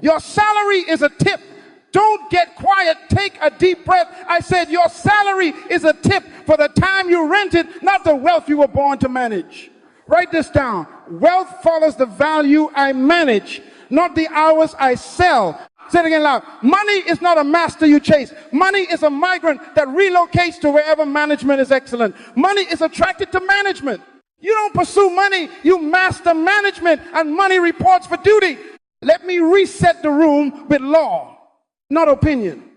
Your salary is a tip. Don't get quiet. Take a deep breath. I said your salary is a tip for the time you rented, not the wealth you were born to manage. Write this down. Wealth follows the value I manage, not the hours I sell. Say it again loud. Money is not a master you chase. Money is a migrant that relocates to wherever management is excellent. Money is attracted to management. You don't pursue money, you master management, and money reports for duty. Let me reset the room with law, not opinion.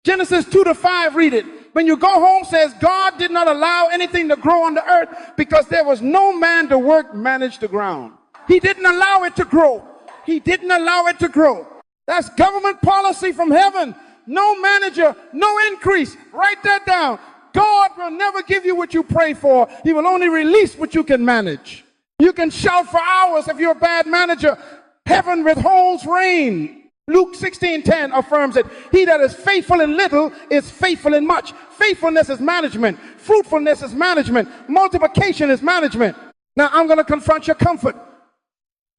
Genesis 2-5, read it. When you go home, says God did not allow anything to grow on the earth because there was no man to work, manage the ground. He didn't allow it to grow. He didn't allow it to grow. That's government policy from heaven. No manager, no increase. Write that down. God will never give you what you pray for. He will only release what you can manage. You can shout for hours if you're a bad manager. Heaven withholds rain. Luke 16:10 affirms it. He that is faithful in little is faithful in much. Faithfulness is management. Fruitfulness is management. Multiplication is management. Now I'm going to confront your comfort.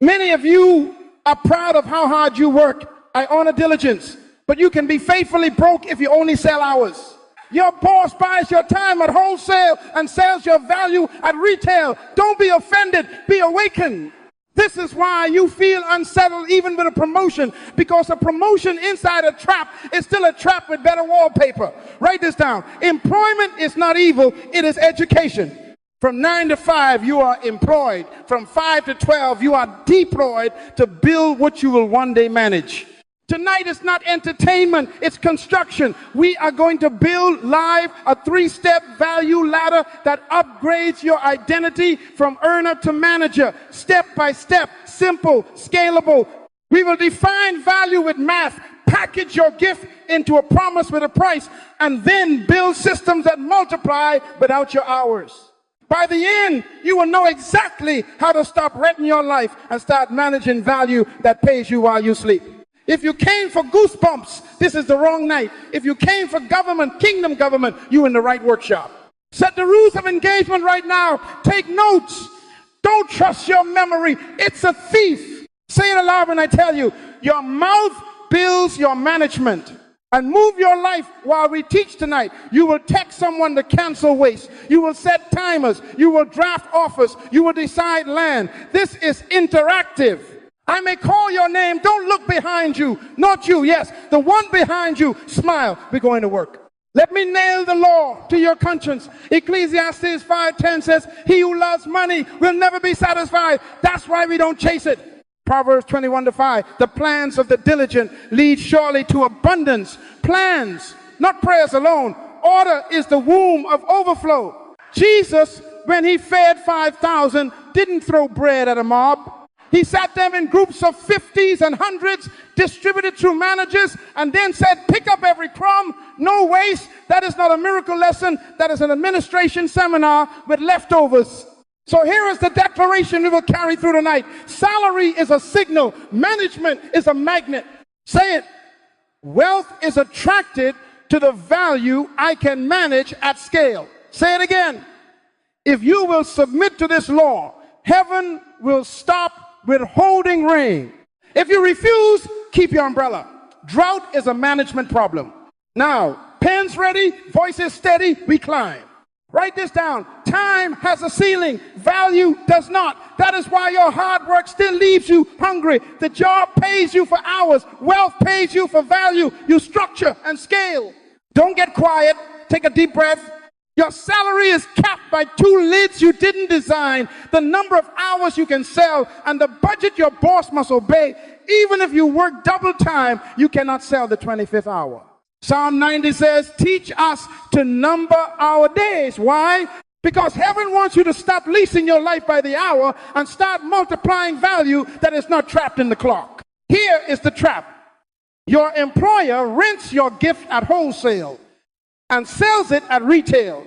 Many of you are proud of how hard you work. I honor diligence. But you can be faithfully broke if you only sell hours. Your boss buys your time at wholesale and sells your value at retail. Don't be offended. Be awakened. This is why you feel unsettled even with a promotion, because a promotion inside a trap is still a trap with better wallpaper. Write this down. Employment is not evil, it is education. From 9 to 5, you are employed. From 5 to 12, you are deployed to build what you will one day manage. Tonight is not entertainment, it's construction. We are going to build live a 3-step value ladder that upgrades your identity from earner to manager, step by step, simple, scalable. We will define value with math, package your gift into a promise with a price, and then build systems that multiply without your hours. By the end, you will know exactly how to stop renting your life and start managing value that pays you while you sleep. If you came for goosebumps, this is the wrong night. If you came for government, kingdom government, you're in the right workshop. Set the rules of engagement right now. Take notes. Don't trust your memory. It's a thief. Say it aloud when I tell you. Your mouth builds your management. And move your life while we teach tonight. You will text someone to cancel waste. You will set timers. You will draft offers. You will decide land. This is interactive. I may call your name. Don't look behind you. Not you. Yes, the one behind you. Smile. We're going to work. Let me nail the law to your conscience. Ecclesiastes 5:10 says, he who loves money will never be satisfied. That's why we don't chase it. Proverbs 21:5, the plans of the diligent lead surely to abundance. Plans, not prayers alone. Order is the womb of overflow. Jesus, when he fed 5,000, didn't throw bread at a mob. He sat them in groups of 50s and 100s, distributed through managers, and then said, pick up every crumb, no waste. That is not a miracle lesson. That is an administration seminar with leftovers. So here is the declaration we will carry through tonight. Salary is a signal. Management is a magnet. Say it. Wealth is attracted to the value I can manage at scale. Say it again. If you will submit to this law, heaven will stop withholding rain. If you refuse, keep your umbrella. Drought is a management problem. Now, pens ready, voices steady, we climb. Write this down. Time has a ceiling. Value does not. That is why your hard work still leaves you hungry. The job pays you for hours. Wealth pays you for value. You structure and scale. Don't get quiet. Take a deep breath. Your salary is capped by 2 lids you didn't design, the number of hours you can sell, and the budget your boss must obey. Even if you work double time, you cannot sell the 25th hour. Psalm 90 says, teach us to number our days. Why? Because heaven wants you to stop leasing your life by the hour and start multiplying value that is not trapped in the clock. Here is the trap. Your employer rents your gift at wholesale and sells it at retail.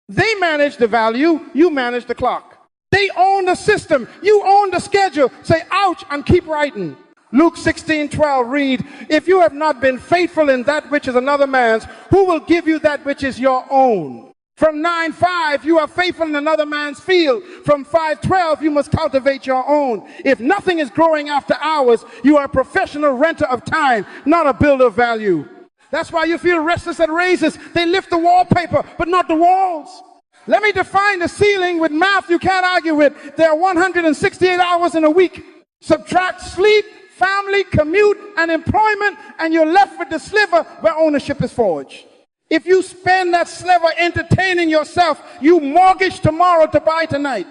They manage the value, you manage the clock. They own the system, you own the schedule. Say ouch and keep writing. Luke 16:12 read, if you have not been faithful in that which is another man's, who will give you that which is your own? From 9:05, you are faithful in another man's field. From 5:12, you must cultivate your own. If nothing is growing after hours, you are a professional renter of time, not a builder of value. That's why you feel restless at raises. They lift the wallpaper, but not the walls. Let me define the ceiling with math you can't argue with. There are 168 hours in a week. Subtract sleep, family, commute, and employment, and you're left with the sliver where ownership is forged. If you spend that sliver entertaining yourself, you mortgage tomorrow to buy tonight.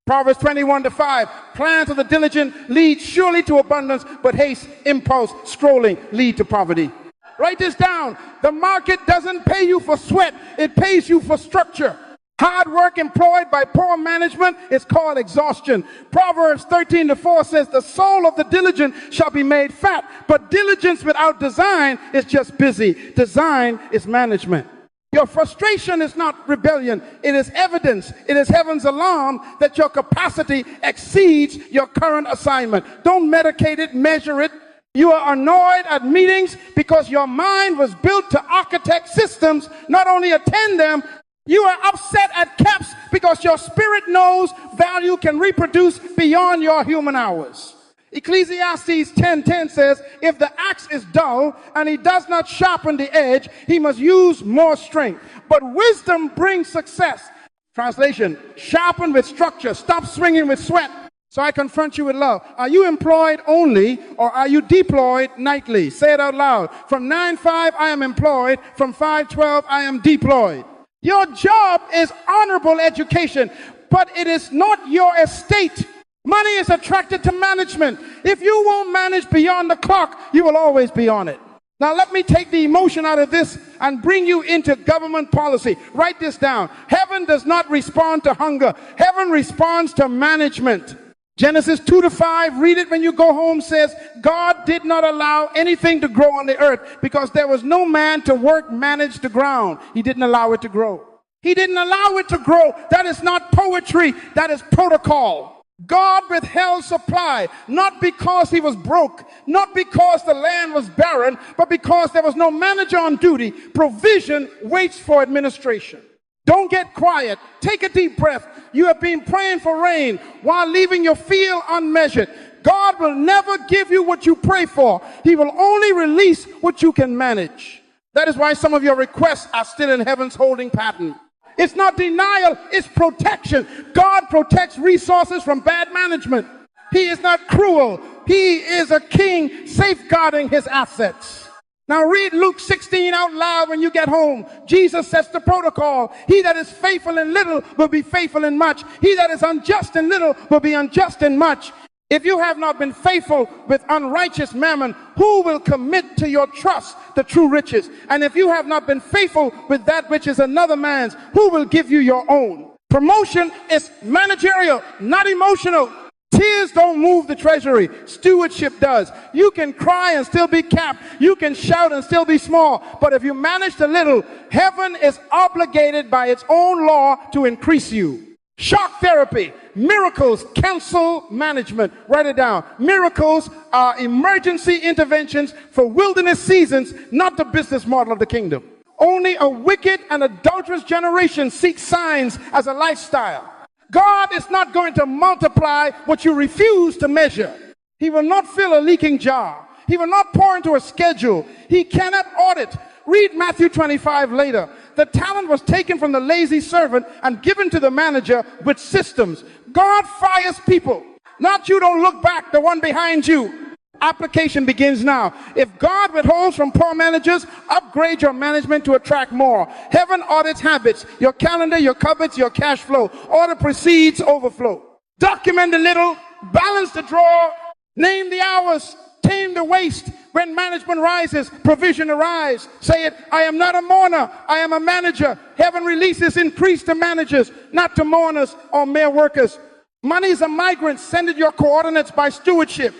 Proverbs 21:5, plans of the diligent lead surely to abundance, but haste, impulse, scrolling lead to poverty. Write this down. The market doesn't pay you for sweat, it pays you for structure. Hard work employed by poor management is called exhaustion. Proverbs 13:4 says, the soul of the diligent shall be made fat, but diligence without design is just busy. Design is management. Your frustration is not rebellion. It is evidence. It is heaven's alarm that your capacity exceeds your current assignment. Don't medicate it, measure it. You are annoyed at meetings because your mind was built to architect systems, not only attend them. You are upset at caps because your spirit knows value can reproduce beyond your human hours. Ecclesiastes 10:10 says, if the axe is dull and he does not sharpen the edge, he must use more strength. But wisdom brings success. Translation, sharpen with structure, stop swinging with sweat. So I confront you with love. Are you employed only, or are you deployed nightly? Say it out loud. From 9:05, I am employed. From 5:12, I am deployed. Your job is honorable education, but it is not your estate. Money is attracted to management. If you won't manage beyond the clock, you will always be on it. Now let me take the emotion out of this and bring you into government policy. Write this down. Heaven does not respond to hunger. Heaven responds to management. Genesis 2:5, read it when you go home, says, God did not allow anything to grow on the earth because there was no man to manage the ground. He didn't allow it to grow. He didn't allow it to grow. That is not poetry. That is protocol. God withheld supply, not because he was broke, not because the land was barren, but because there was no manager on duty. Provision waits for administration. Don't get quiet. Take a deep breath. You have been praying for rain while leaving your field unmeasured. God will never give you what you pray for. He will only release what you can manage. That is why some of your requests are still in heaven's holding pattern. It's not denial, it's protection. God protects resources from bad management. He is not cruel. He is a king safeguarding his assets. Now read Luke 16 out loud when you get home. Jesus sets the protocol. He that is faithful in little will be faithful in much. He that is unjust in little will be unjust in much. If you have not been faithful with unrighteous mammon, who will commit to your trust the true riches? And if you have not been faithful with that which is another man's, who will give you your own? Promotion is managerial, not emotional. Tears don't move the treasury. Stewardship does. You can cry and still be capped. You can shout and still be small. But if you manage the little, heaven is obligated by its own law to increase you. Shock therapy. Miracles cancel management. Write it down. Miracles are emergency interventions for wilderness seasons, not the business model of the kingdom. Only a wicked and adulterous generation seeks signs as a lifestyle. God is not going to multiply what you refuse to measure. He will not fill a leaking jar. He will not pour into a schedule. He cannot audit. Read Matthew 25 later. The talent was taken from the lazy servant and given to the manager with systems. God fires people. Not you don't look back, the one behind you. Application begins now. If God withholds from poor managers, upgrade your management to attract more. Heaven audits habits, your calendar, your cupboards, your cash flow. Order precedes overflow. Document the little, balance the draw, name the hours, tame the waste. When management rises, provision arrives. Say it, I am not a mourner, I am a manager. Heaven releases increase to managers, not to mourners or mere workers. Money is a migrant. Send it your coordinates by stewardship.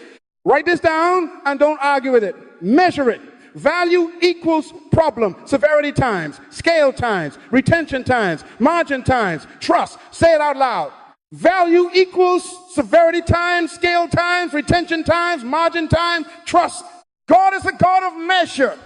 Write this down and don't argue with it. Measure it. Value equals problem. Severity times, scale times, retention times, margin times, trust. Say it out loud. Value equals severity times, scale times, retention times, margin times, trust. God is a God of measure.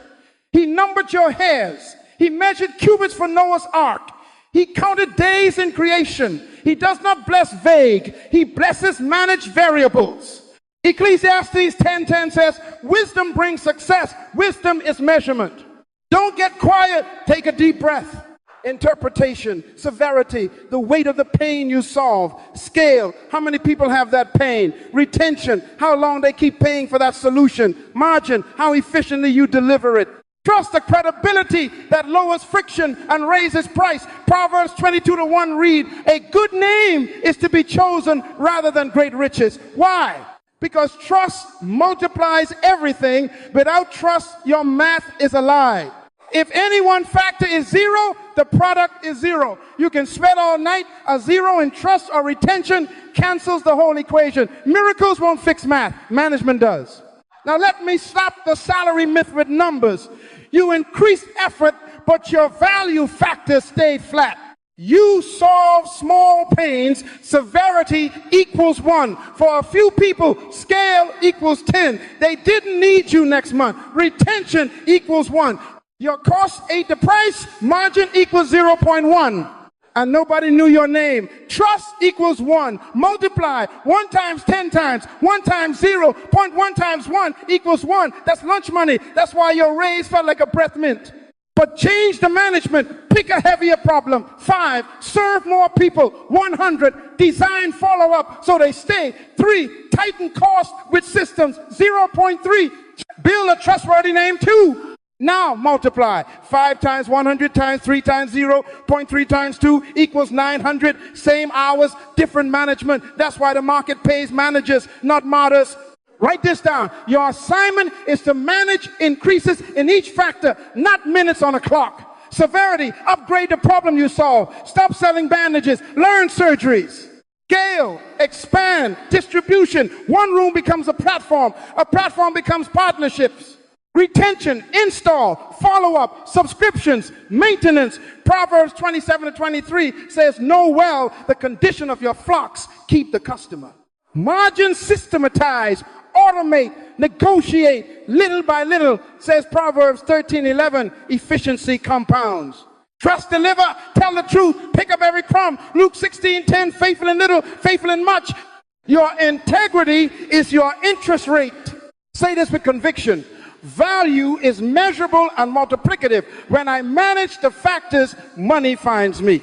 He numbered your hairs. He measured cubits for Noah's ark. He counted days in creation. He does not bless vague. He blesses managed variables. Ecclesiastes 10:10 says, wisdom brings success. Wisdom is measurement. Don't get quiet. Take a deep breath. Interpretation, severity, the weight of the pain you solve. Scale, how many people have that pain? Retention, how long they keep paying for that solution. Margin, how efficiently you deliver it. Trust, the credibility that lowers friction and raises price. Proverbs 22:1 read, a good name is to be chosen rather than great riches. Why? Because trust multiplies everything. Without trust, your math is a lie. If any one factor is zero, the product is zero. You can spend all night. A zero in trust or retention cancels the whole equation. Miracles won't fix math. Management does. Now let me stop the salary myth with numbers. You increased effort, but your value factor stayed flat. You solve small pains. Severity equals 1. For a few people, scale equals 10. They didn't need you next month. Retention equals 1. Your cost ate the price. Margin equals 0.1. And nobody knew your name. Trust equals 1. Multiply 1 times 10 times. 1 times 0. 0.1 times 1 equals 1. That's lunch money. That's why your raise felt like a breath mint. But change the management. Pick a heavier problem. 5, serve more people. 100, design follow-up so they stay. 3, tighten cost with systems. 0.3, build a trustworthy name. 2, now multiply. 5 times 100 times 3 times 0.3 times 2 equals 900. Same hours, different management. That's why the market pays managers, not martyrs. Write this down. Your assignment is to manage increases in each factor, not minutes on a clock. Severity, upgrade the problem you solve. Stop selling bandages. Learn surgeries. Scale, expand, distribution. One room becomes a platform. A platform becomes partnerships. Retention, install, follow-up, subscriptions, maintenance. Proverbs 27:23 says, know well the condition of your flocks. Keep the customer. Margin, systematize, automate, negotiate, little by little, says Proverbs 13:11. Efficiency compounds. Trust, deliver, tell the truth, pick up every crumb. Luke 16:10, faithful in little, faithful in much. Your integrity is your interest rate. Say this with conviction. Value is measurable and multiplicative. When I manage the factors, money finds me.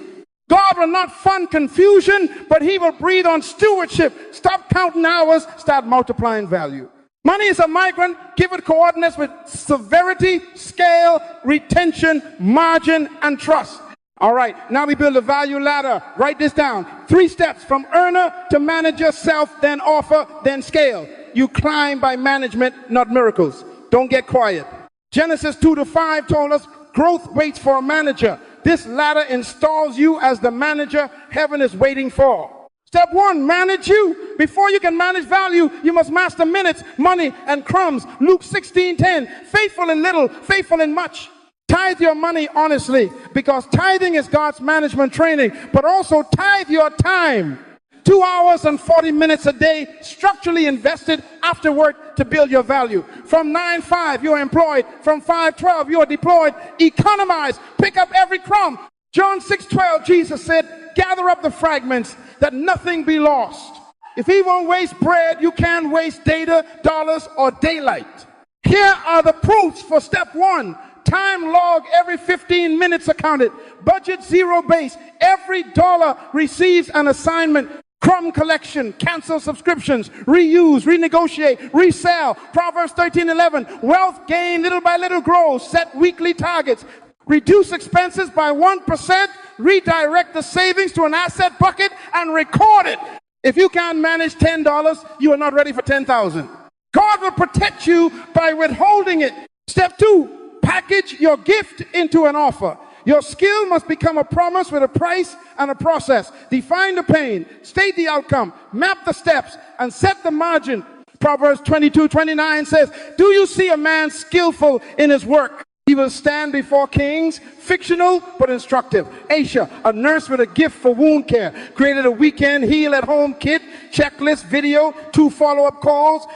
God will not fund confusion, but he will breathe on stewardship. Stop counting hours, start multiplying value. Money is a migrant. Give it coordinates with severity, scale, retention, margin, and trust. All right, now we build a value ladder. Write this down. 3 steps from earner to manager, self, then offer, then scale. You climb by management, not miracles. Don't get quiet. Genesis 2:5 told us growth waits for a manager. This ladder installs you as the manager heaven is waiting for. Step 1, manage you. Before you can manage value, you must master minutes, money, and crumbs. Luke 16:10, faithful in little, faithful in much. Tithe your money honestly, because tithing is God's management training, but also tithe your time. 2 hours and 40 minutes a day, structurally invested after work to build your value. From 9:05, you're employed. From 5:12, you're deployed. Economize, pick up every crumb. John 6:12, Jesus said, gather up the fragments that nothing be lost. If he won't waste bread, you can't waste data, dollars, or daylight. Here are the proofs for step 1. Time log every 15 minutes accounted. Budget zero base. Every dollar receives an assignment. Crumb collection, cancel subscriptions, reuse, renegotiate, resell. Proverbs 13:11, wealth gain little by little grows. Set weekly targets. Reduce expenses by 1%, redirect the savings to an asset bucket, and record it. If you can't manage $10, you are not ready for 10,000. God will protect you by withholding it. Step 2, package your gift into an offer. Your skill must become a promise with a price and a process. Define the pain, state the outcome, map the steps, and set the margin. Proverbs 22:29 says, do you see a man skillful in his work? He will stand before kings. Fictional but instructive. Aisha, a nurse with a gift for wound care, created a weekend heal at home kit, checklist, video, 2 follow-up calls.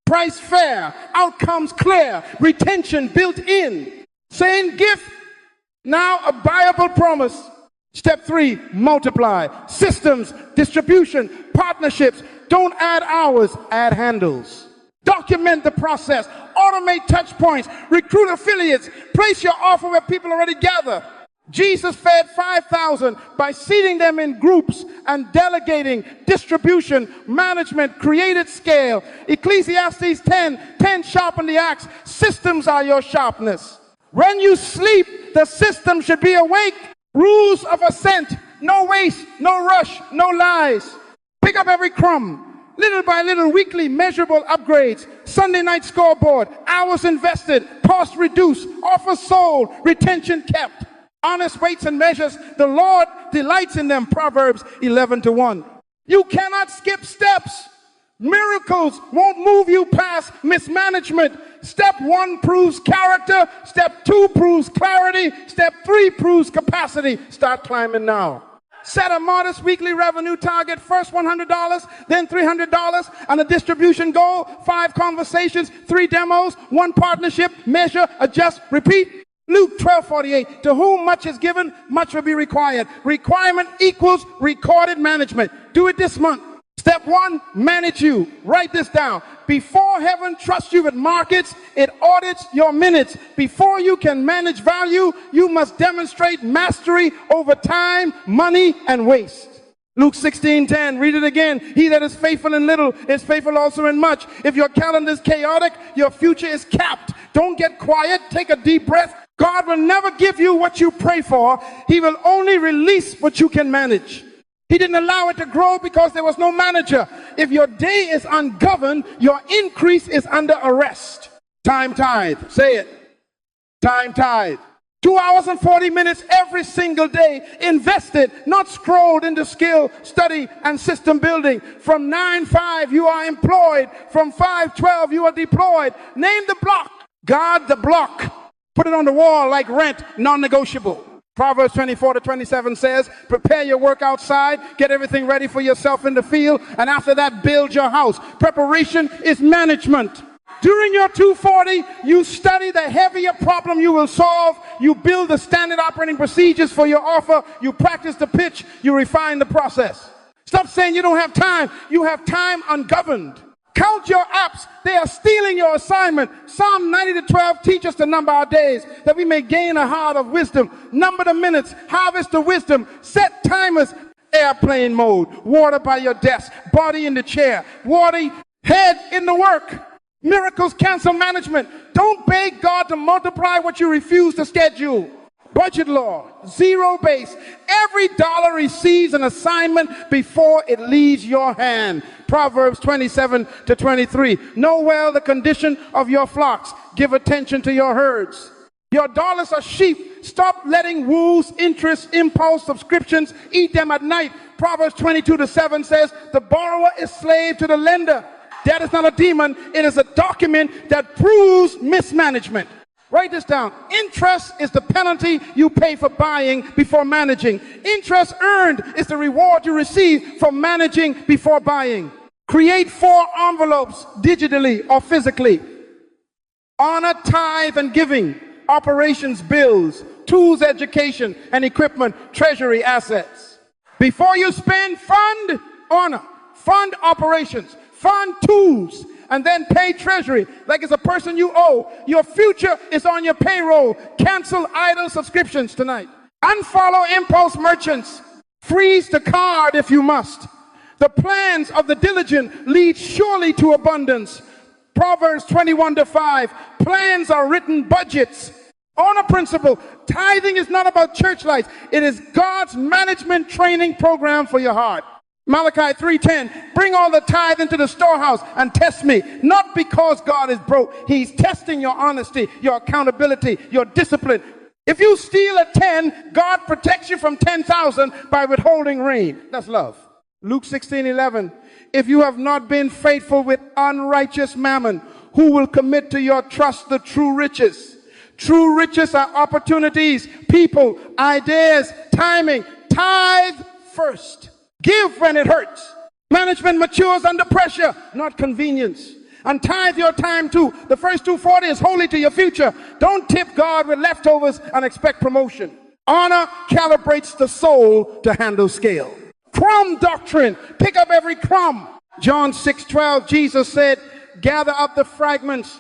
Price fair, outcomes clear, retention built in. Same gift, now a buyable promise. Step 3, multiply. Systems, distribution, partnerships. Don't add hours, add handles. Document the process. Automate touch points. Recruit affiliates. Place your offer where people already gather. Jesus fed 5,000 by seating them in groups and delegating, distribution, management, created scale. Ecclesiastes 10 sharpen the axe. Systems are your sharpness. When you sleep, the system should be awake. Rules of ascent. No waste, no rush, no lies. Pick up every crumb. Little by little, weekly, measurable upgrades. Sunday night scoreboard. Hours invested. Cost reduced. Offer sold. Retention kept. Honest weights and measures. The Lord delights in them. Proverbs 11:1. You cannot skip steps. Miracles won't move you past mismanagement. Step 1 proves character. Step 2 proves clarity. Step 3 proves capacity. Start climbing now. Set a modest weekly revenue target. First $100, then $300, and a distribution goal. 5 conversations, 3 demos, 1 partnership. Measure, adjust, repeat. Luke 12:48. To whom much is given, much will be required. Requirement equals recorded management. Do it this month. Step 1, manage you. Write this down. Before heaven trusts you with markets, it audits your minutes. Before you can manage value, you must demonstrate mastery over time, money, and waste. Luke 16:10, read it again. He that is faithful in little is faithful also in much. If your calendar is chaotic, your future is capped. Don't get quiet. Take a deep breath. God will never give you what you pray for. He will only release what you can manage. He didn't allow it to grow because there was no manager. If your day is ungoverned, your increase is under arrest. Time tithe. Say it. Time tithe. 2 hours and 40 minutes every single day invested, not scrolled into skill, study, and system building. From 9-5, you are employed. From 5-12, you are deployed. Name the block. Guard the block. Put it on the wall like rent, non-negotiable. Proverbs 24:27 says, prepare your work outside, get everything ready for yourself in the field, and after that, build your house. Preparation is management. During your 240, you study the heavier problem you will solve. You build the standard operating procedures for your offer. You practice the pitch. You refine the process. Stop saying you don't have time. You have time ungoverned. Count your apps. They are stealing your assignment. Psalm 90:12 teach us to number our days that we may gain a heart of wisdom. Number the minutes. Harvest the wisdom. Set timers. Airplane mode. Water by your desk. Body in the chair. Water. Head in the work. Miracles cancel management. Don't beg God to multiply what you refuse to schedule. Budget law, zero base. Every dollar receives an assignment before it leaves your hand. Proverbs 27:23. Know well the condition of your flocks. Give attention to your herds. Your dollars are sheep. Stop letting wolves, interest, impulse, subscriptions eat them at night. Proverbs 22:7 says, the borrower is slave to the lender. Debt is not a demon. It is a document that proves mismanagement. Write this down. Interest is the penalty you pay for buying before managing. Interest earned is the reward you receive for managing before buying. Create 4 envelopes digitally or physically. Honor, tithe, and giving. Operations bills, tools, education, and equipment, treasury assets. Before you spend, fund honor, fund operations, fund tools, and then pay treasury like it's a person you owe. Your future is on your payroll. Cancel idle subscriptions tonight. Unfollow impulse merchants. Freeze the card if you must. The plans of the diligent lead surely to abundance. Proverbs 21:5. Plans are written budgets. Honor principle. Tithing is not about church lights. It is God's management training program for your heart. Malachi 3:10, bring all the tithe into the storehouse and test me. Not because God is broke. He's testing your honesty, your accountability, your discipline. If you steal at 10, God protects you from 10,000 by withholding rain. That's love. Luke 16:11, if you have not been faithful with unrighteous mammon, who will commit to your trust the true riches? True riches are opportunities, people, ideas, timing. Tithe first. Give when it hurts. Management matures under pressure, not convenience. And tithe your time too. The first 240 is holy to your future. Don't tip God with leftovers and expect promotion. Honor calibrates the soul to handle scale. Crumb doctrine. Pick up every crumb. John 6:12, Jesus said, gather up the fragments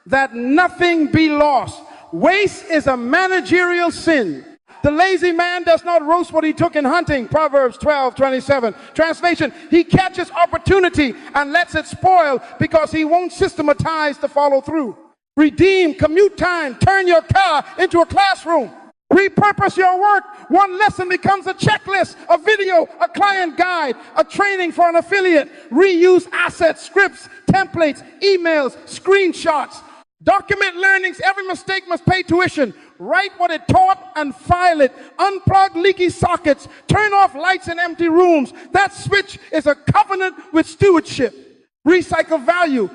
that nothing be lost. Waste is a managerial sin. The lazy man does not roast what he took in hunting. Proverbs 12:27. Translation, he catches opportunity and lets it spoil because he won't systematize the follow through. Redeem commute time. Turn your car into a classroom. Repurpose your work. One lesson becomes a checklist, a video, a client guide, a training for an affiliate. Reuse assets, scripts, templates, emails, screenshots. Document learnings. Every mistake must pay tuition. Write what it taught and file it. Unplug leaky sockets. Turn off lights in empty rooms. That switch is a covenant with stewardship. Recycle value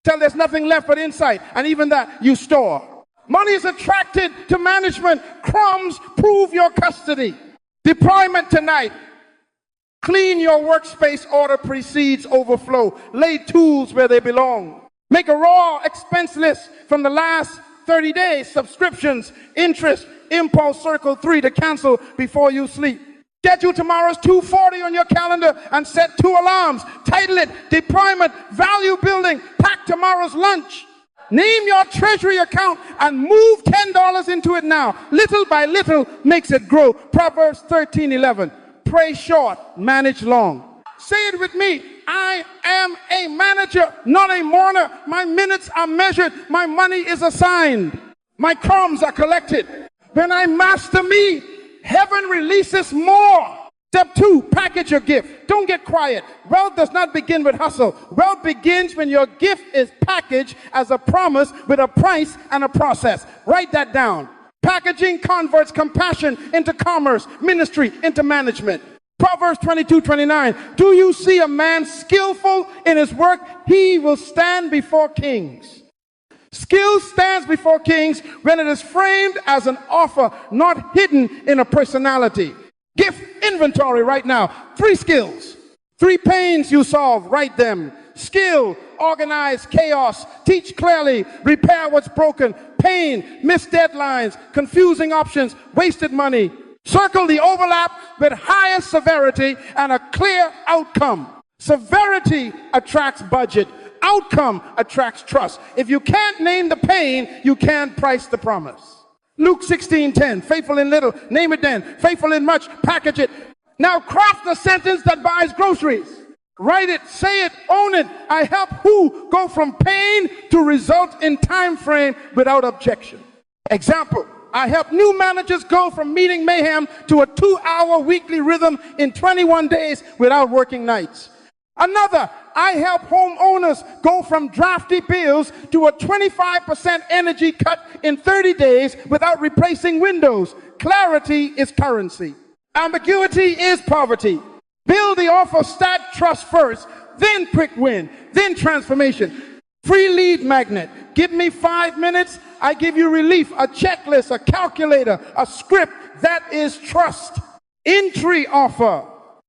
till there's nothing left but insight, and even that you store. Money is attracted to management. Crumbs prove your custody. Deployment tonight. Clean your workspace. Order precedes overflow. Lay tools where they belong. Make a raw expense list from the last 30 days. Subscriptions, interest, impulse, circle 3 to cancel before you sleep. Schedule tomorrow's 2:40 on your calendar and set 2 alarms. Title it Deployment, Value Building. Pack tomorrow's lunch. Name your treasury account and move $10 into it now. Little by little makes it grow. Proverbs 13:11. Pray short, manage long. Say it with me. I am a manager, not a mourner. My minutes are measured. My money is assigned. My crumbs are collected. When I master me, heaven releases more. Step 2, package your gift. Don't get quiet. Wealth does not begin with hustle. Wealth begins when your gift is packaged as a promise with a price and a process. Write that down. Packaging converts compassion into commerce, ministry into management. Proverbs 22:29. Do you see a man skillful in his work? He will stand before kings. Skill stands before kings when it is framed as an offer, not hidden in a personality. Gift inventory right now. 3 skills. 3 pains you solve. Write them. Skill, organize chaos. Teach clearly. Repair what's broken. Pain, missed deadlines. Confusing options. Wasted money. Circle the overlap with higher severity and a clear outcome. Severity attracts budget. Outcome attracts trust. If you can't name the pain, you can't price the promise. Luke 16:10, faithful in little, name it then. Faithful in much, package it. Now craft the sentence that buys groceries. Write it, say it, own it. I help who go from pain to result in time frame without objection. Example, I help new managers go from meeting mayhem to a 2-hour weekly rhythm in 21 days without working nights. Another, I help homeowners go from drafty bills to a 25% energy cut in 30 days without replacing windows. Clarity is currency. Ambiguity is poverty. Build the offer, start trust first, then quick win, then transformation. Free lead magnet. Give me 5 minutes, I give you relief, a checklist, a calculator, a script. That is trust. Entry offer.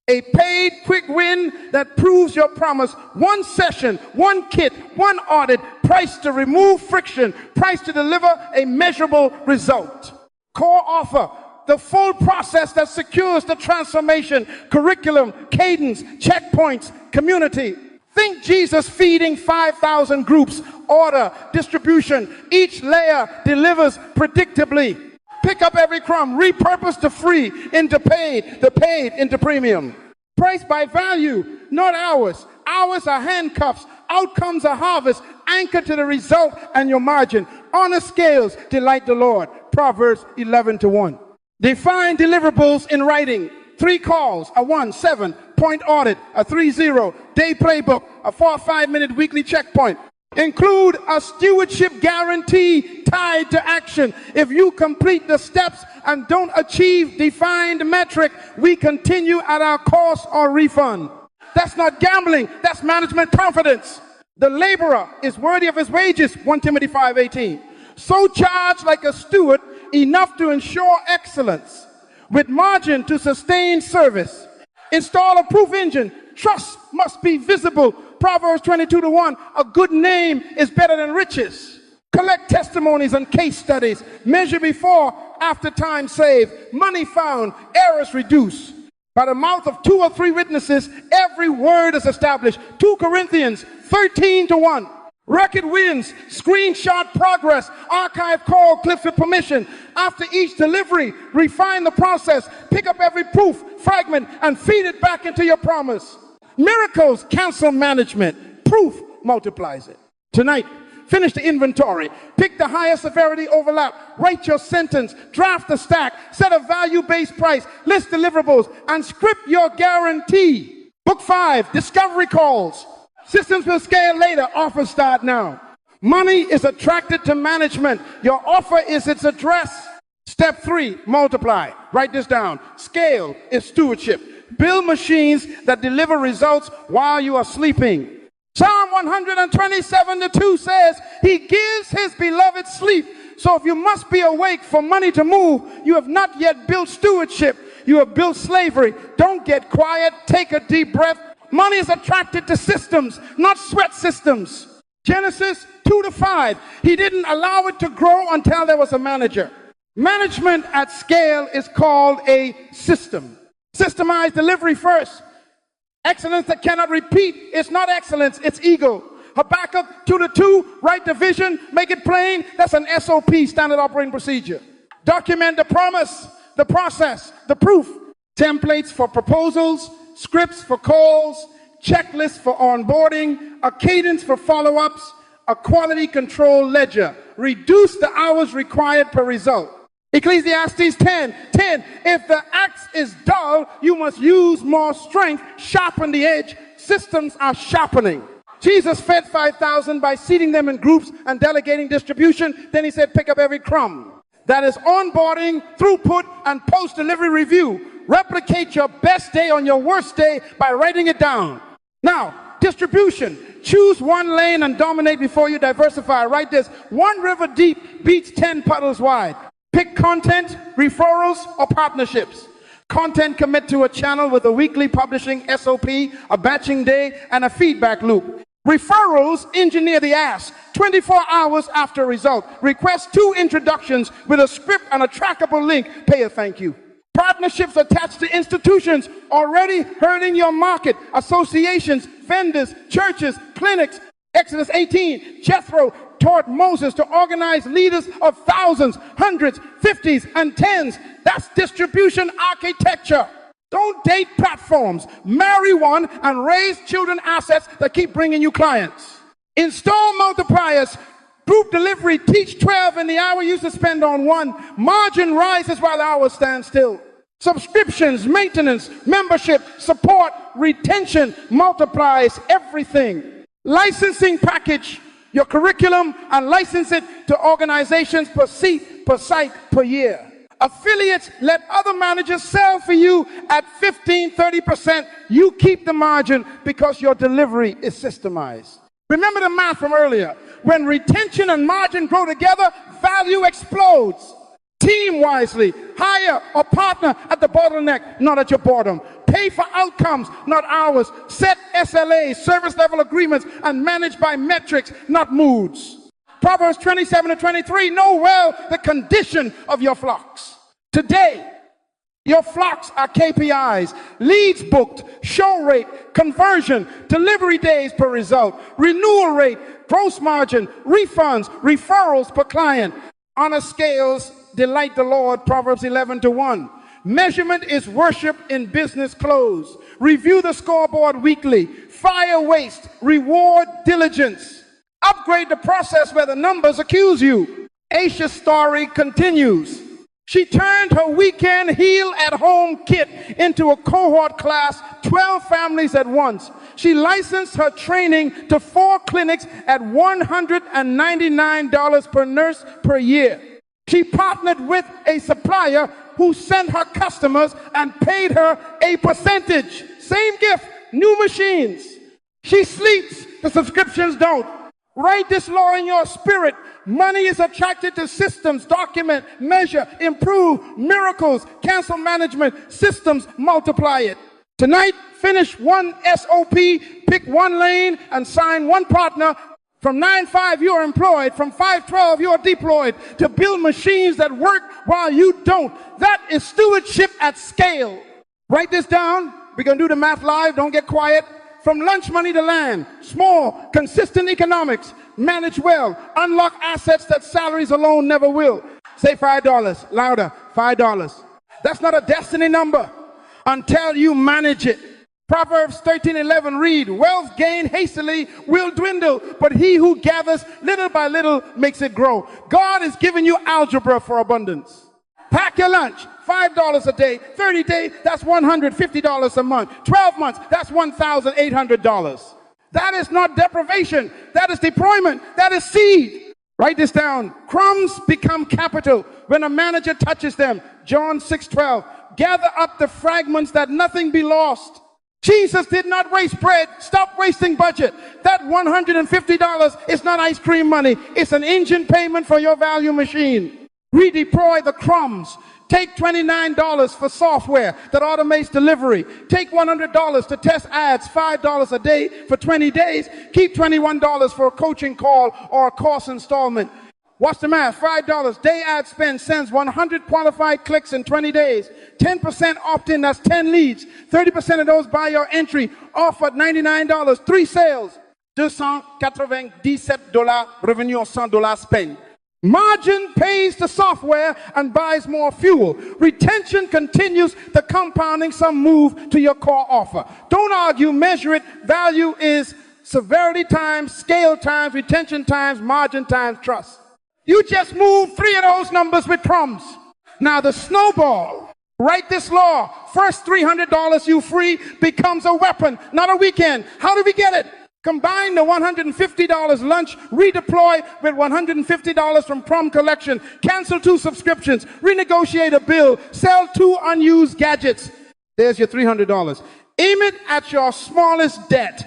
A paid quick win that proves your promise. 1 session, 1 kit, 1 audit, price to remove friction, price to deliver a measurable result. Core offer, the full process that secures the transformation, curriculum, cadence, checkpoints, community. Think Jesus feeding 5,000 groups, order, distribution. Each layer delivers predictably. Pick up every crumb, repurpose the free into paid, the paid into premium. Price by value, not hours. Hours are handcuffs, outcomes are harvest, anchored to the result and your margin. Honest scales delight the Lord. Proverbs 11:1. Define deliverables in writing. 3 calls, a 1-7-point audit, a 3-0-day playbook, a 4 or 5-minute weekly checkpoint. Include a stewardship guarantee tied to action. If you complete the steps and don't achieve defined metric, we continue at our cost or refund. That's not gambling, that's management confidence. The laborer is worthy of his wages, 1 Timothy 5:18. So charge like a steward, enough to ensure excellence, with margin to sustain service. Install a proof engine. Trust must be visible. Proverbs 22:1. A good name is better than riches. Collect testimonies and case studies. Measure before, after time saved, money found, errors reduced. By the mouth of 2 or 3 witnesses, every word is established. 2 Corinthians 13-1. Record wins, screenshot progress, archive call, clips with permission. After each delivery, refine the process, pick up every proof, fragment, and feed it back into your promise. Miracles cancel management. Proof multiplies it. Tonight, finish the inventory. Pick the highest severity overlap. Write your sentence. Draft the stack. Set a value-based price. List deliverables. And script your guarantee. Book 5, discovery calls. Systems will scale later. Offers start now. Money is attracted to management. Your offer is its address. Step 3, multiply. Write this down. Scale is stewardship. Build machines that deliver results while you are sleeping. Psalm 127:2 says, he gives his beloved sleep. So if you must be awake for money to move, you have not yet built stewardship. You have built slavery. Don't get quiet. Take a deep breath. Money is attracted to systems, not sweat systems. Genesis 2-5. He didn't allow it to grow until there was a manager. Management at scale is called a system. Systemized delivery first. Excellence that cannot repeat is not excellence, it's ego. Habakkuk 2:2, write the vision, make it plain. That's an SOP, standard operating procedure. Document the promise, the process, the proof. Templates for proposals, scripts for calls, checklists for onboarding, a cadence for follow-ups, a quality control ledger. Reduce the hours required per result. Ecclesiastes 10:10, if the axe is dull, you must use more strength, sharpen the edge. Systems are sharpening. Jesus fed 5,000 by seating them in groups and delegating distribution. Then he said, pick up every crumb. That is onboarding, throughput, and post-delivery review. Replicate your best day on your worst day by writing it down. Now, distribution. Choose one lane and dominate before you diversify. Write this. 1 river deep beats 10 puddles wide. Pick content, referrals, or partnerships. Content, commit to a channel with a weekly publishing SOP, a batching day, and a feedback loop. Referrals, engineer the ask. 24 hours after result. Request 2 introductions with a script and a trackable link. Pay a thank you. Partnerships attached to institutions already hurting your market. Associations, vendors, churches, clinics. Exodus 18, Jethro taught Moses to organize leaders of thousands, hundreds, 50s, and 10s. That's distribution architecture. Don't date platforms. Marry one and raise children assets that keep bringing you clients. Install multipliers. Group delivery. Teach 12 in the hour you used to spend on 1. Margin rises while the hours stand still. Subscriptions, maintenance, membership, support, retention multiplies everything. Licensing package your curriculum and license it to organizations per seat, per site, per year. Affiliates, let other managers sell for you at 15-30%. You keep the margin because your delivery is systemized. Remember the math from earlier. When retention and margin grow together, value explodes. Team wisely. Hire or partner at the bottleneck, not at your boredom. Pay for outcomes, not hours. Set SLAs, service level agreements, and manage by metrics, not moods. Proverbs 27-23, know well the condition of your flocks. Today, your flocks are KPIs, leads booked, show rate, conversion, delivery days per result, renewal rate, gross margin, refunds, referrals per client. Honor scales, delight the Lord, Proverbs 11-1. Measurement is worship in business close. Review the scoreboard weekly. Fire waste, reward diligence. Upgrade the process where the numbers accuse you. Aisha's story continues. She turned her weekend heal-at-home kit into a cohort class, 12 families at once. She licensed her training to 4 clinics at $199 per nurse per year. She partnered with a supplier who sent her customers and paid her a percentage. Same gift, new machines. She sleeps, the subscriptions don't. Write this law in your spirit. Money is attracted to systems. Document, measure, improve, miracles, cancel management, systems, multiply it. Tonight, finish 1 SOP, pick 1 lane, and sign 1 partner From 9-5, you are employed. From 5-12, you are deployed to build machines that work while you don't. That is stewardship at scale. Write this down. We're going to do the math live. Don't get quiet. From lunch money to land, small, consistent economics, manage well, unlock assets that salaries alone never will. Say $5, louder, $5. That's not a destiny number until you manage it. Proverbs 13:11 read, wealth gained hastily will dwindle, but he who gathers little by little makes it grow. God is giving you algebra for abundance. Pack your lunch, $5 a day, 30 days, that's $150 a month. 12 months, that's $1,800. That is not deprivation, that is deployment, that is seed. Write this down. Crumbs become capital when a manager touches them. John 6:12. Gather up the fragments that nothing be lost. Jesus did not waste bread. Stop wasting budget. That $150 is not ice cream money. It's an engine payment for your value machine. Redeploy the crumbs. Take $29 for software that automates delivery. Take $100 to test ads, $5 a day for 20 days. Keep $21 for a coaching call or a course installment. What's the math? $5 day ad spend sends 100 qualified clicks in 20 days. 10% opt-in, that's 10 leads. 30% of those buy your entry. Offer at $99, 3 sales. $297 revenue on $100 spend. Margin pays the software and buys more fuel. Retention continues the compounding some move to your core offer. Don't argue, measure it. Value is severity times, scale times, retention times, margin times, trust. You just moved 3 of those numbers with crumbs. Now the snowball. Write this law. First $300 you free becomes a weapon, not a weekend. How do we get it? Combine the $150 lunch, redeploy with $150 from prom collection, cancel 2 subscriptions, renegotiate a bill, sell 2 unused gadgets. There's your $300. Aim it at your smallest debt.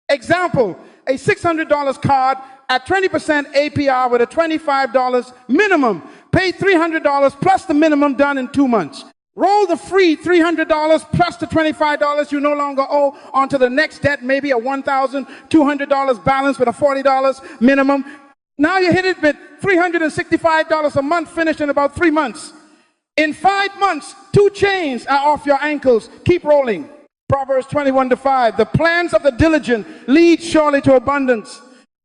Example, a $600 card at 20% APR with a $25 minimum. Pay $300 plus the minimum done in 2 months. Roll the free $300 plus the $25 you no longer owe onto the next debt, maybe a $1,200 balance with a $40 minimum. Now you hit it with $365 a month, finished in about 3 months. In 5 months, 2 chains are off your ankles. Keep rolling. Proverbs 21:5. The plans of the diligent lead surely to abundance.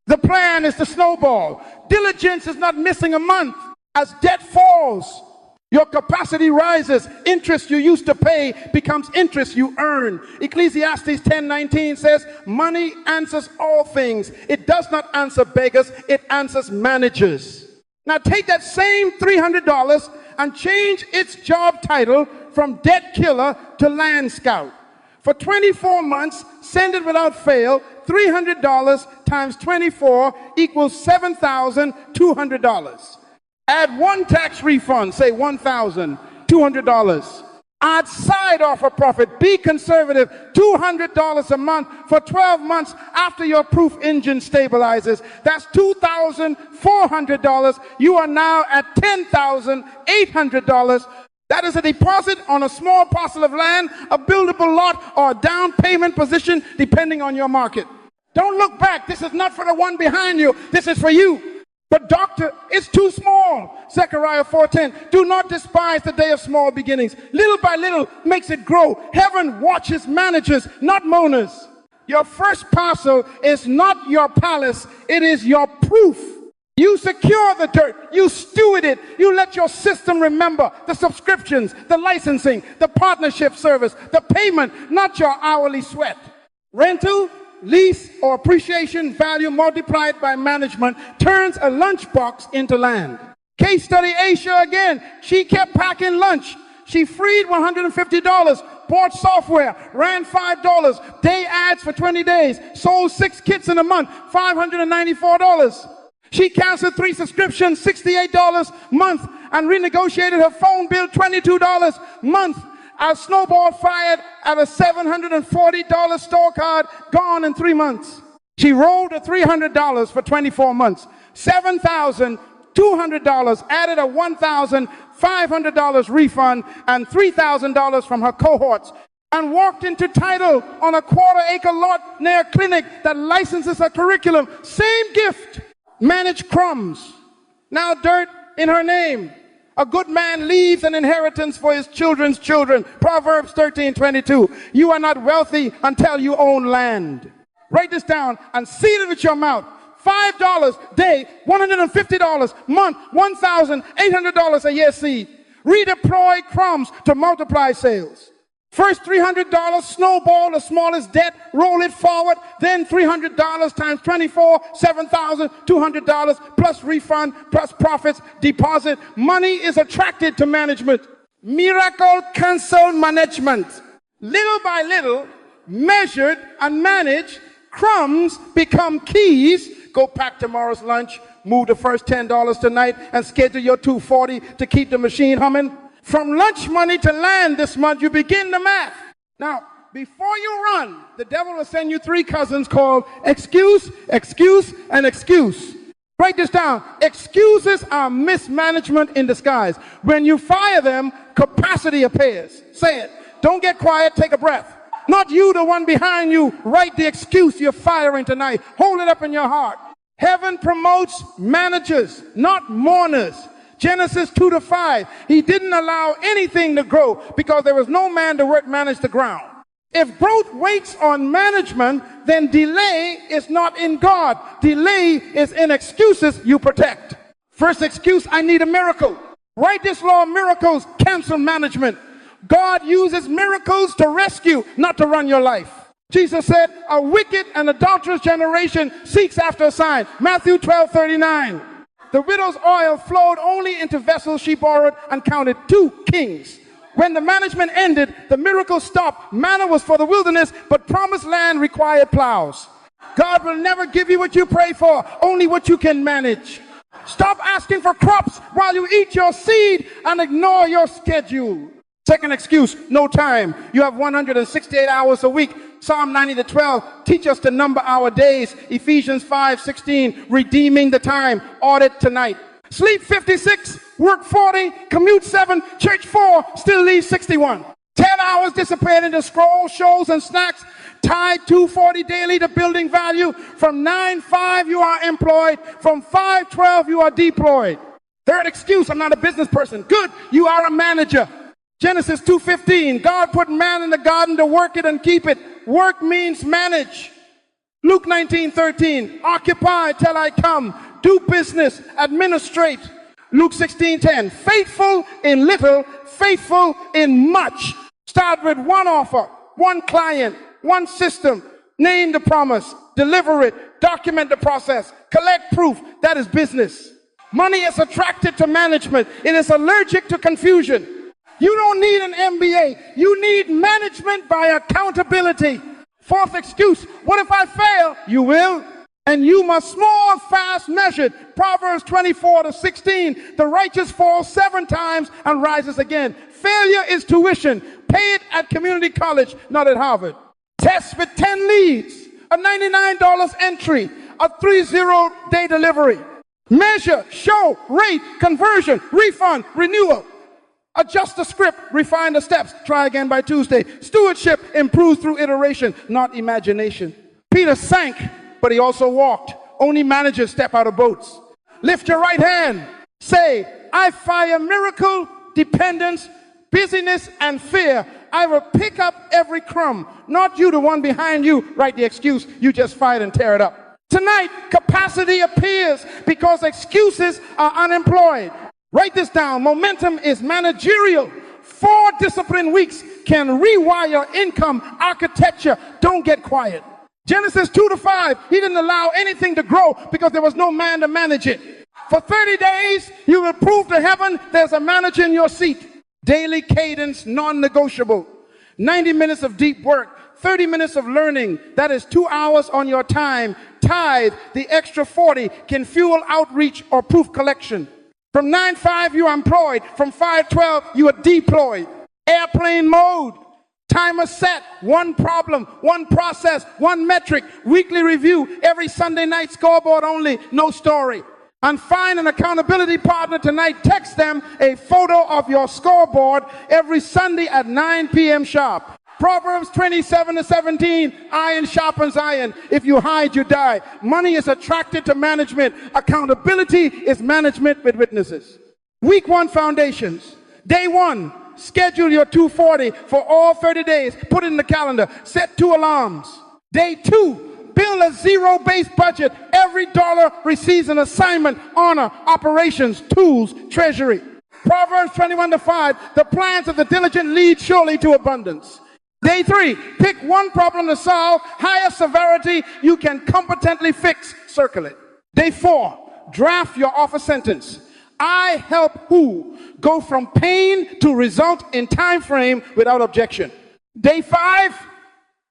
The plan is the snowball. Diligence is not missing a month. As debt falls, your capacity rises. Interest you used to pay becomes interest you earn. Ecclesiastes 10:19 says, money answers all things. It does not answer beggars, it answers managers. Now take that same $300 and change its job title from debt killer to land scout. For 24 months, send it without fail. $300 times 24 equals $7,200. Add 1 tax refund, say $1,200. Add side offer profit, be conservative, $200 a month for 12 months after your proof engine stabilizes. That's $2,400. You are now at $10,800. That is a deposit on a small parcel of land, a buildable lot, or a down payment position, depending on your market. Don't look back. This is not for the one behind you. This is for you. But doctor, it's too small. Zechariah 4:10. Do not despise the day of small beginnings. Little by little makes it grow. Heaven watches managers, not moaners. Your first parcel is not your palace. It is your proof. You secure the dirt. You steward it. You let your system remember the subscriptions, the licensing, the partnership service, the payment, not your hourly sweat. Rental, lease, or appreciation value multiplied by management turns a lunchbox into land. Case study Aisha again. She kept packing lunch. She freed $150, bought software, ran $5, day ads for 20 days, sold 6 kits in a month, $594. She canceled 3 subscriptions, $68 a month, and renegotiated her phone bill, $22 a month. A snowball fired at a $740 store card, gone in 3 months. She rolled a $300 for 24 months. $7,200, added a $1,500 refund and $3,000 from her cohorts. and walked into title on a quarter-acre lot near a clinic that licenses a curriculum. Same gift. Managed crumbs. Now dirt in her name. A good man leaves an inheritance for his children's children. Proverbs 13:22. You are not wealthy until you own land. Write this down and seal it with your mouth. $5 day, $150 month, $1,800 a year seed. Redeploy crumbs to multiply sales. First $300, snowball the smallest debt, roll it forward, then $300 times 24, $7,200 plus refund, plus profits, deposit. Money is attracted to management. Miracle cancel management. Little by little, measured and managed, crumbs become keys. Go pack tomorrow's lunch, move the first $10 tonight, and schedule your $240 to keep the machine humming. From lunch money to land this month, you begin the math. Now, before you run, the devil will send you 3 cousins called excuse, excuse, and excuse. Write this down. Excuses are mismanagement in disguise. When you fire them, capacity appears. Say it. Don't get quiet. Take a breath. Not you, the one behind you. Write the excuse you're firing tonight. Hold it up in your heart. Heaven promotes managers, not mourners. Genesis 2-5. He didn't allow anything to grow because there was no man to manage the ground. If growth waits on management, then delay is not in God. Delay is in excuses you protect. First excuse, I need a miracle. Write this law of miracles, cancel management. God uses miracles to rescue, not to run your life. Jesus said, a wicked and adulterous generation seeks after a sign. Matthew 12:39. The widow's oil flowed only into vessels she borrowed and counted 2 kings. When the management ended, the miracle stopped. Manna was for the wilderness, but promised land required plows. God will never give you what you pray for, only what you can manage. Stop asking for crops while you eat your seed and ignore your schedule. Second excuse, no time. You have 168 hours a week. Psalm 90:12, teach us to number our days. Ephesians 5:16, redeeming the time. Audit tonight. Sleep 56, work 40, commute 7, church 4, still leave 61. 10 hours dissipate into scroll, shows, and snacks. Tied $240 daily to building value. From 9-5 you are employed. From 5-12 you are deployed. Third excuse, I'm not a business person. Good, you are a manager. Genesis 2:15, God put man in the garden to work it and keep it. Work means manage. Luke 19:13, occupy till I come. Do business, administrate. Luke 16:10, faithful in little, faithful in much. Start with one offer, one client, one system. Name the promise, deliver it, document the process, collect proof. That is business. Money is attracted to management. It is allergic to confusion. You don't need an MBA. You need management by accountability. Fourth excuse, what if I fail? You will. And you must small, fast, measured. Proverbs 24:16. The righteous falls 7 times and rises again. Failure is tuition. Pay it at community college, not at Harvard. Test with 10 leads. A $99 entry. A 30-day delivery. Measure, show, rate, conversion, refund, renewal. Adjust the script, refine the steps, try again by Tuesday. Stewardship improves through iteration, not imagination. Peter sank, but he also walked. Only managers step out of boats. Lift your right hand. Say, I fire miracle, dependence, busyness, and fear. I will pick up every crumb. Not you, the one behind you. Write the excuse. You just fight and tear it up. Tonight, capacity appears because excuses are unemployed. Write this down. Momentum is managerial. 4 discipline weeks can rewire income architecture. Don't get quiet. Genesis 2-5, he didn't allow anything to grow because there was no man to manage it. For 30 days, you will prove to heaven there's a manager in your seat. Daily cadence, non-negotiable. 90 minutes of deep work, 30 minutes of learning. That is 2 hours on your time. Tithe, the extra 40 can fuel outreach or proof collection. From 9-5, you are employed. From 5-12, you are deployed. Airplane mode. Timer set. One problem, one process, one metric. Weekly review. Every Sunday night, scoreboard only. No story. And find an accountability partner tonight. Text them a photo of your scoreboard every Sunday at 9 p.m. sharp. Proverbs 27:17, iron sharpens iron. If you hide, you die. Money is attracted to management. Accountability is management with witnesses. Week 1 foundations. Day 1, schedule your 240 for all 30 days. Put it in the calendar. Set 2 alarms. Day 2, build a zero-based budget. Every dollar receives an assignment, honor, operations, tools, treasury. Proverbs 21:5, the plans of the diligent lead surely to abundance. Day 3, pick one problem to solve, higher severity you can competently fix, circle it. Day 4, draft your offer sentence. I help who go from pain to result in time frame without objection. Day 5,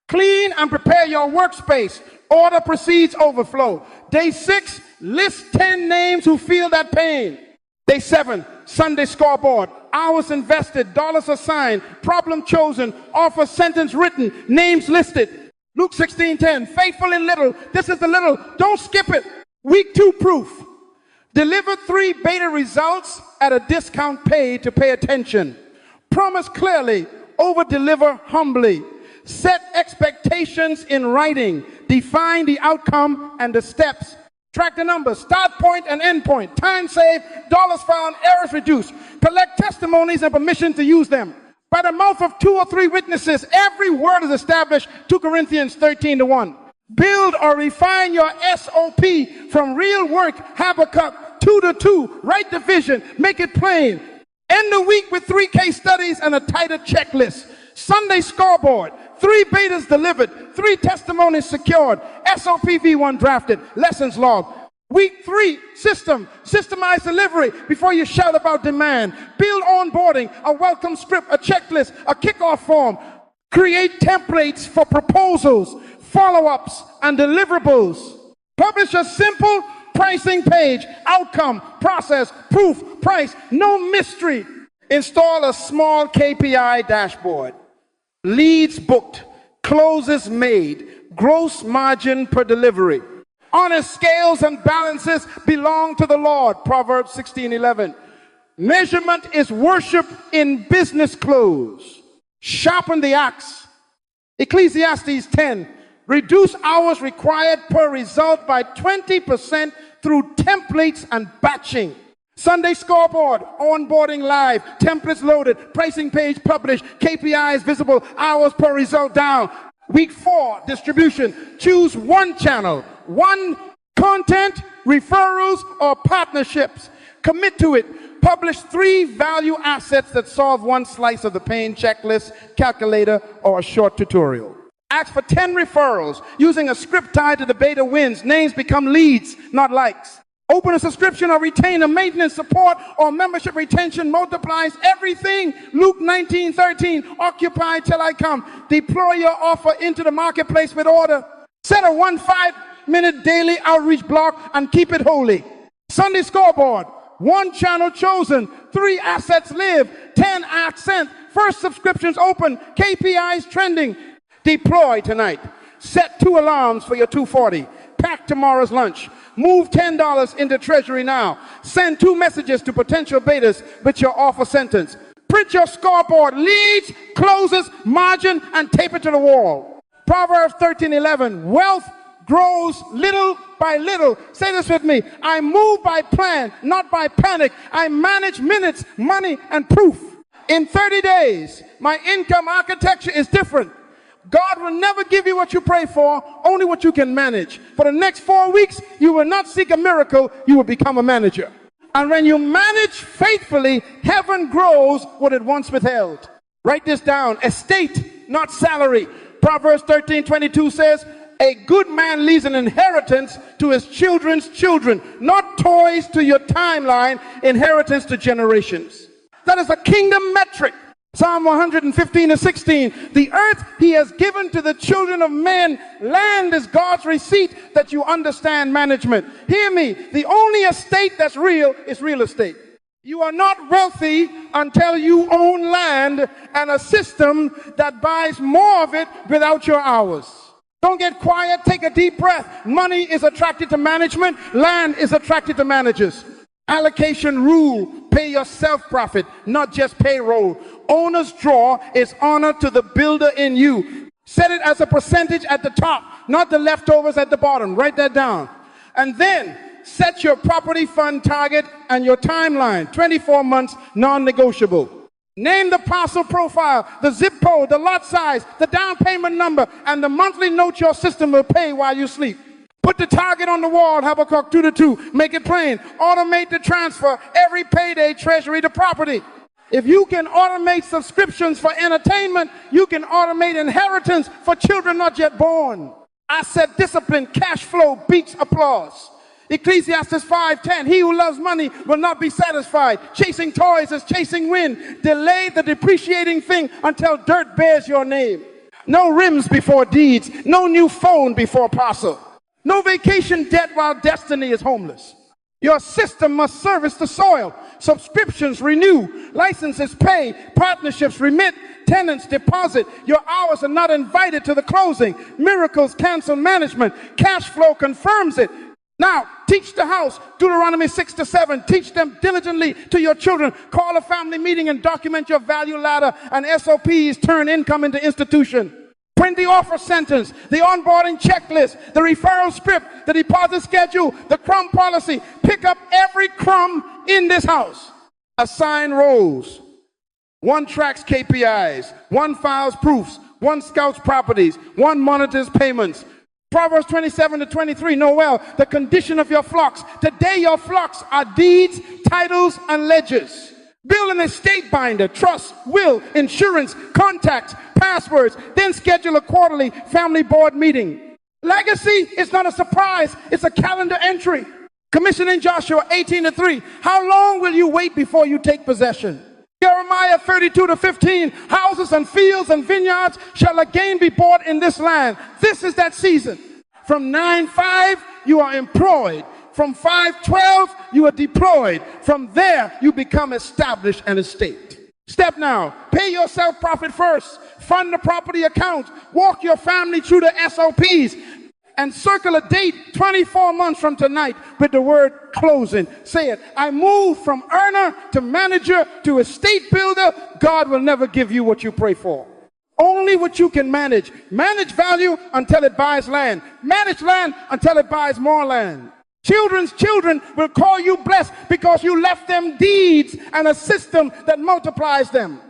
clean and prepare your workspace. Order precedes overflow. Day 6, list 10 names who feel that pain. Day 7, Sunday scoreboard. Hours invested, dollars assigned, problem chosen, offer sentence written, names listed. Luke 16:10, faithful in little. This is the little. Don't skip it. Week 2 proof. Deliver 3 beta results at a discount paid to pay attention. Promise clearly, over-deliver humbly. Set expectations in writing. Define the outcome and the steps. Track the numbers, start point and end point. Time saved, dollars found, errors reduced. Collect testimonies and permission to use them. By the mouth of 2 or 3 witnesses, every word is established. 2 Corinthians 13:1. Build or refine your SOP from real work. Habakkuk 2:2. Write the vision, make it plain. End the week with 3 case studies and a tighter checklist. Sunday scoreboard, 3 betas delivered, 3 testimonies secured, SOP V1 drafted, lessons logged. Week 3, systemized delivery before you shout about demand. Build onboarding, a welcome script, a checklist, a kickoff form. Create templates for proposals, follow-ups, and deliverables. Publish a simple pricing page, outcome, process, proof, price, no mystery. Install a small KPI dashboard. Leads booked, closes made, gross margin per delivery. Honest scales and balances belong to the Lord, Proverbs 16:11. Measurement is worship in business close. Sharpen the axe. Ecclesiastes 10. Reduce hours required per result by 20% through templates and batching. Sunday scoreboard, onboarding live, templates loaded, pricing page published, KPIs visible, hours per result down. Week 4, distribution. Choose one channel, one content, referrals, or partnerships. Commit to it. Publish 3 value assets that solve one slice of the pain, checklist, calculator, or a short tutorial. Ask for 10 referrals using a script tied to the beta wins. Names become leads, not likes. Open a subscription or retain a maintenance support or membership retention multiplies everything. Luke 19:13, occupy till I come. Deploy your offer into the marketplace with order. Set a 5-minute daily outreach block and keep it holy. Sunday scoreboard, 1 channel chosen, 3 assets live, 10 ads sent, first subscriptions open, KPIs trending. Deploy tonight. Set 2 alarms for your 240. Pack tomorrow's lunch. Move $10 into treasury now. Send 2 messages to potential betas with your offer sentence. Print your scoreboard, leads, closes, margin, and tape it to the wall. Proverbs 13:11, wealth grows little by little. Say this with me. I move by plan, not by panic. I manage minutes, money, and proof. In 30 days, my income architecture is different. God will never give you what you pray for, only what you can manage. For the next 4 weeks, you will not seek a miracle, you will become a manager. And when you manage faithfully, heaven grows what it once withheld. Write this down, estate, not salary. Proverbs 13:22 says, a good man leaves an inheritance to his children's children, not toys to your timeline, inheritance to generations. That is a kingdom metric. Psalm 115:16, the earth he has given to the children of men. Land is God's receipt that you understand management. Hear me, the only estate that's real is real estate. You are not wealthy until you own land and a system that buys more of it without your hours. Don't get quiet, take a deep breath. Money is attracted to management, land is attracted to managers. Allocation rule, Pay yourself profit, not just payroll. Owner's draw is honor to the builder in you. Set it as a percentage at the top, not the leftovers at the bottom. Write that down. And then set your property fund target and your timeline. 24 months, non-negotiable. Name the parcel profile, the zip code, the lot size, the down payment number, and the monthly note your system will pay while you sleep. Put the target on the wall, Habakkuk 2:2. Make it plain. Automate the transfer every payday, treasury to property. If you can automate subscriptions for entertainment, you can automate inheritance for children not yet born. Asset discipline, cash flow beats applause. Ecclesiastes 5:10, he who loves money will not be satisfied. Chasing toys is chasing wind. Delay the depreciating thing until dirt bears your name. No rims before deeds. No new phone before parcel. No vacation debt while destiny is homeless. Your system must service the soil. Subscriptions renew. Licenses pay. Partnerships remit. Tenants deposit. Your hours are not invited to the closing. Miracles cancel management. Cash flow confirms it. Now, teach the house. Deuteronomy 6-7. Teach them diligently to your children. Call a family meeting and document your value ladder and SOPs. Turn income into institution. Print the offer sentence, the onboarding checklist, the referral script, the deposit schedule, the crumb policy. Pick up every crumb in this house. Assign roles. One tracks KPIs, one files proofs, one scouts properties, one monitors payments. Proverbs 27-23, know well the condition of your flocks. Today your flocks are deeds, titles, and ledgers. Build an estate binder, trust, will, insurance, contacts, passwords, then schedule a quarterly family board meeting. Legacy is not a surprise, it's a calendar entry. Commissioning Joshua 18-3, how long will you wait before you take possession? Jeremiah 32-15, houses and fields and vineyards shall again be bought in this land. This is that season. From 9-5, you are employed. From 5-12, you are deployed. From there, you become established and estate. Step now, pay yourself profit first. Fund the property account. Walk your family through the SOPs. And circle a date 24 months from tonight with the word closing. Say it. I move from earner to manager to estate builder. God will never give you what you pray for. Only what you can manage. Manage value until it buys land. Manage land until it buys more land. Children's children will call you blessed because you left them deeds and a system that multiplies them.